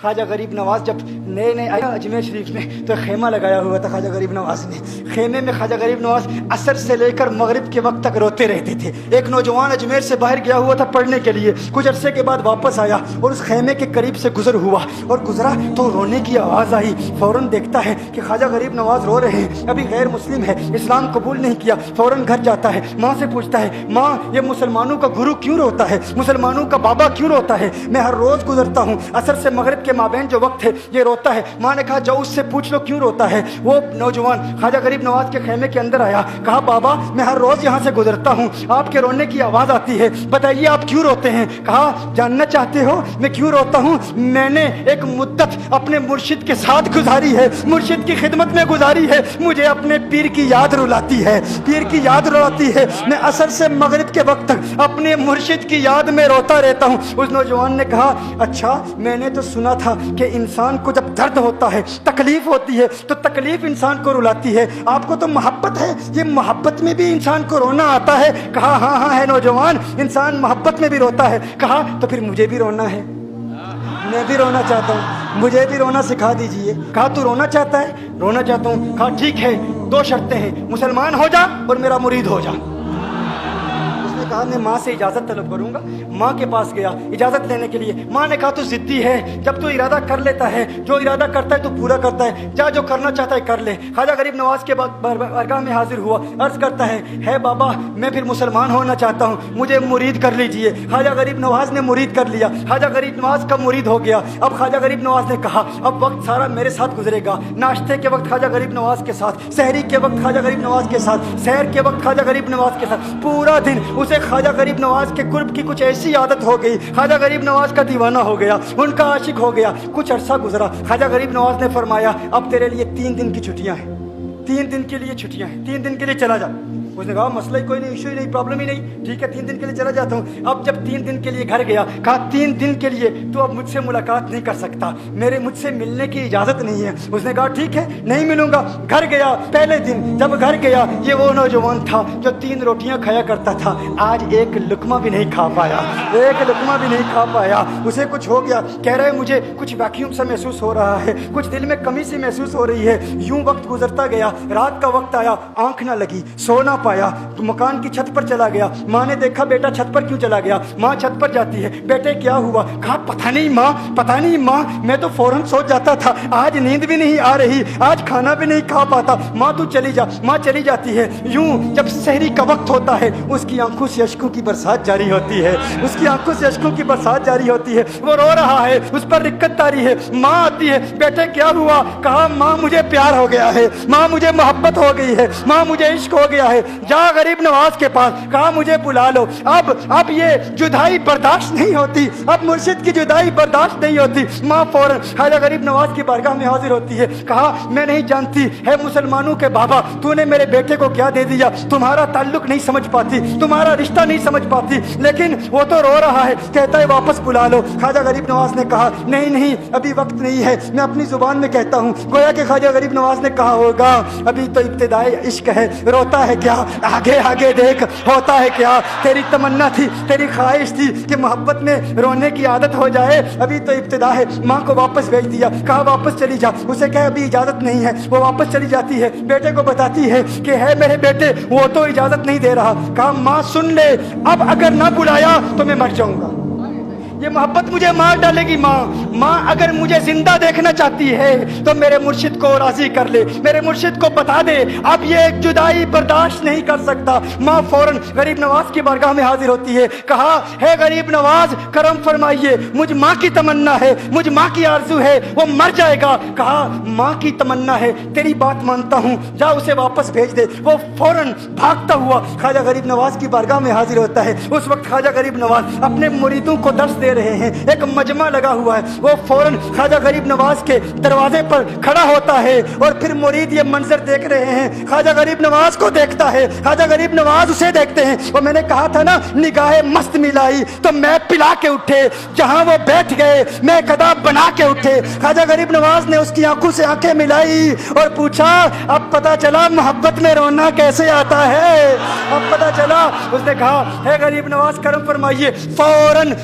خواجہ غریب نواز جب نئے نئے آیا اجمیر شریف میں تو خیمہ لگایا ہوا تھا خواجہ غریب نواز نے. خیمے میں خواجہ غریب نواز عصر سے لے کر مغرب کے وقت تک روتے رہتے تھے. ایک نوجوان اجمیر سے باہر گیا ہوا تھا پڑھنے کے لیے, کچھ عرصے کے بعد واپس آیا اور اس خیمے کے قریب سے گزر ہوا اور گزرا تو رونے کی آواز آئی. فوراً دیکھتا ہے کہ خواجہ غریب نواز رو رہے ہیں, ابھی غیر مسلم ہے, اسلام قبول نہیں کیا. فوراً گھر جاتا ہے, ماں سے پوچھتا ہے, ماں یہ مسلمانوں کا گرو کیوں روتا ہے, مسلمانوں کا بابا کیوں روتا ہے؟ میں ہر روز گزرتا ہوں, عصر سے مغرب کے مابین جو وقت ہے یہ روتا ہے. ماں نے کہا جاؤ اس سے پوچھ لو کیوں روتا ہے. وہ نوجوان خواجہ غریب نواز کے خیمے کے اندر آیا, کہا بابا میں ہر روز یہاں سے گزرتا ہوں, آپ کے رونے کی آواز آتی ہے, بتائیے آپ کیوں روتے ہیں؟ کہا جاننا چاہتے ہو میں کیوں روتا ہوں؟ میں نے ایک مدت اپنے مرشد کے ساتھ گزاری ہے, مرشد کی خدمت میں گزاری ہے, مجھے اپنے پیر کی یاد رلاتی ہے, پیر کی یاد رلاتی ہے. میں عصر سے مغرب کے وقت تک اپنے مرشد کی یاد میں روتا رہتا ہوں. اس نوجوان نے کہا اچھا میں نے تو سنا تھا کہ انسان کو جب درد ہوتا ہے, تکلیف ہوتی ہے تو تکلیف انسان کو رلاتی ہے, آپ کو تو محبت ہے, یہ محبت میں بھی انسان کو رونا آتا ہے؟ کہا ہاں ہاں ہے نوجوان, انسان محبت میں بھی روتا ہے. کہا تو پھر مجھے بھی رونا ہے, میں بھی رونا چاہتا ہوں, مجھے بھی رونا سکھا دیجئے. کہا تو رونا چاہتا ہے؟ رونا چاہتا ہوں. کہا ٹھیک ہے, دو شرطیں ہیں, مسلمان ہو جا اور میرا مرید ہو جا. اس نے کہا میں ماں سے اجازت طلب کروں گا. ماں کے پاس گیا اجازت لینے کے لیے. ماں نے کہا تو ضدی ہے, جب تو ارادہ کر لیتا ہے, جو ارادہ کرتا ہے تو پورا کرتا ہے, جا جو کرنا چاہتا ہے کر لے. خواجہ غریب نواز کے بارگاہ میں حاضر ہوا, عرض کرتا ہے بابا میں پھر مسلمان ہونا چاہتا ہوں, مجھے مرید کر لیجئے. خواجہ غریب نواز نے مرید کر لیا, خواجہ غریب نواز کا مرید ہو گیا. اب خواجہ غریب نواز نے کہا اب وقت سارا میرے ساتھ گزرے گا, ناشتے کے وقت خواجہ غریب نواز کے ساتھ, سحری کے وقت خواجہ غریب نواز کے ساتھ, سحر کے وقت خواجہ غریب نواز کے ساتھ, پورا دن اسے خواجہ غریب نواز کے قرب کی کچھ ایسی عادت ہو گئی, خواجہ غریب نواز کا دیوانہ ہو گیا, ان کا عاشق ہو گیا. کچھ عرصہ گزرا, خواجہ غریب نواز نے فرمایا اب تیرے لیے 3 دن کی چھٹیاں ہیں, 3 دن کے لیے چھٹیاں ہیں, 3 دن کے لیے چلا جا. اس نے کہا مسئلہ ہی کوئی نہیں, ایشو ہی نہیں, پرابلم ہی نہیں, ٹھیک ہے 3 دن کے لیے چلا جاتا ہوں. اب جب 3 دن کے لیے گھر گیا, کہا 3 دن کے لیے تو اب مجھ سے ملاقات نہیں کر سکتا, مجھ سے ملنے کی اجازت نہیں ہے. اس نے کہا ٹھیک ہے نہیں ملوں گا. گھر گیا, پہلے دن جب گھر گیا یہ وہ نوجوان تھا جو 3 روٹیاں کھایا کرتا تھا, آج ایک لقمہ بھی نہیں کھا پایا, ایک لقمہ بھی نہیں کھا پایا. اسے کچھ ہو گیا, کہہ رہے مجھے کچھ ویکیوم سا محسوس ہو رہا ہے, کچھ دل میں کمی سی محسوس ہو رہی ہے. یوں وقت گزرتا گیا, رات کا وقت آیا, آنکھ نہ لگی, سو نہ پایا, مکان کی چھت پر چلا گیا. ماں نے دیکھا بیٹا چھت پر کیوں چلا گیا؟ ماں چھت پر جاتی ہے, بیٹے کیا ہوا؟ کہا پتہ نہیں ماں, میں تو فوراً سو جاتا تھا, آج نیند بھی نہیں آ رہی, آج کھانا بھی نہیں کھا پاتا. ماں تو چلی جا. ماں چلی جاتی ہے. یوں جب سحری کا وقت ہوتا ہے اس کی آنکھوں سے اشکوں کی برسات جاری ہوتی ہے, اس کی آنکھوں سے اشکوں کی برسات جاری ہوتی ہے. وہ رو رہا ہے, اس پر رکت تاری ہے. ماں آتی ہے, بیٹے کیا ہوا؟ کہا ماں مجھے پیار ہو گیا ہے, ماں مجھے محبت ہو گئی ہے, ماں مجھے عشق ہو گیا ہے. جا غریب نواز کے پاس, کہا مجھے بلا لو. اب یہ جدائی برداشت نہیں ہوتی, اب مرشد کی جدائی برداشت نہیں ہوتی. ماں فوراً خواجہ غریب نواز کی بارگاہ میں حاضر ہوتی ہے. کہا میں نہیں جانتی ہے مسلمانوں کے بابا, تو نے میرے بیٹے کو کیا دے دیا, تمہارا تعلق نہیں سمجھ پاتی, تمہارا رشتہ نہیں سمجھ پاتی, لیکن وہ تو رو رہا ہے, کہتا ہے واپس بلا لو. خواجہ غریب نواز نے کہا نہیں ابھی وقت نہیں ہے, میں اپنی زبان میں کہتا ہوں. گویا کہ خواجہ غریب نواز نے کہا ہوگا ابھی تو ابتدائی عشق ہے, روتا ہے کیا, آگے دیکھ ہوتا ہے کیا. تیری تمنا تھی, تیری خواہش تھی کہ محبت میں رونے کی عادت ہو جائے, ابھی تو ابتدا ہے. ماں کو واپس بھیج دیا, کہا واپس چلی جا. اسے کہا ابھی اجازت نہیں ہے, وہ واپس چلی جاتی ہے. بیٹے کو بتاتی ہے کہ ہے میرے بیٹے وہ تو اجازت نہیں دے رہا. کہا ماں سن لے, اب اگر نہ بلایا تو میں مر جاؤں گا, یہ محبت مجھے مار ڈالے گی. ماں اگر مجھے زندہ دیکھنا چاہتی ہے تو میرے مرشد کو راضی کر لے, میرے مرشد کو بتا دے اب یہ جدائی برداشت نہیں کر سکتا. ماں فوراً غریب نواز کی بارگاہ میں حاضر ہوتی ہے. کہا ہے غریب نواز کرم فرمائیے, مجھ ماں کی تمنا ہے, مجھ ماں کی آرزو ہے, وہ مر جائے گا. کہا ماں کی تمنا ہے, تیری بات مانتا ہوں, جا اسے واپس بھیج دے. وہ فوراً بھاگتا ہوا خواجہ غریب نواز کی بارگاہ میں حاضر ہوتا ہے. اس وقت خواجہ غریب نواز اپنے مریدوں کو درس دے رہے ہیں, ایک مجمع لگا ہوا ہے. وہ فوراً خواجہ غریب نواز کے دروازے پر کھڑا ہوتا ہے اور پھر مرید یہ منظر دیکھ رہے ہیں. خواجہ غریب نواز کو دیکھتا ہے, خواجہ غریب نواز اسے دیکھتے ہیں. اور میں نے کہا تھا نا نگاہ مست ملائی تو میں پلا کے اٹھے, جہاں وہ بیٹھ گئے میں قدا بنا کے اٹھے. خواجہ غریب نواز نے اس کی آنکھوں سے آنکھیں ملائی اور پوچھا اب پتا چلا محبت میں رونا کیسے آتا ہے, اب پتا چلا. اس نے کہا ہے غریب نواز کرم فرمائیے. فوراً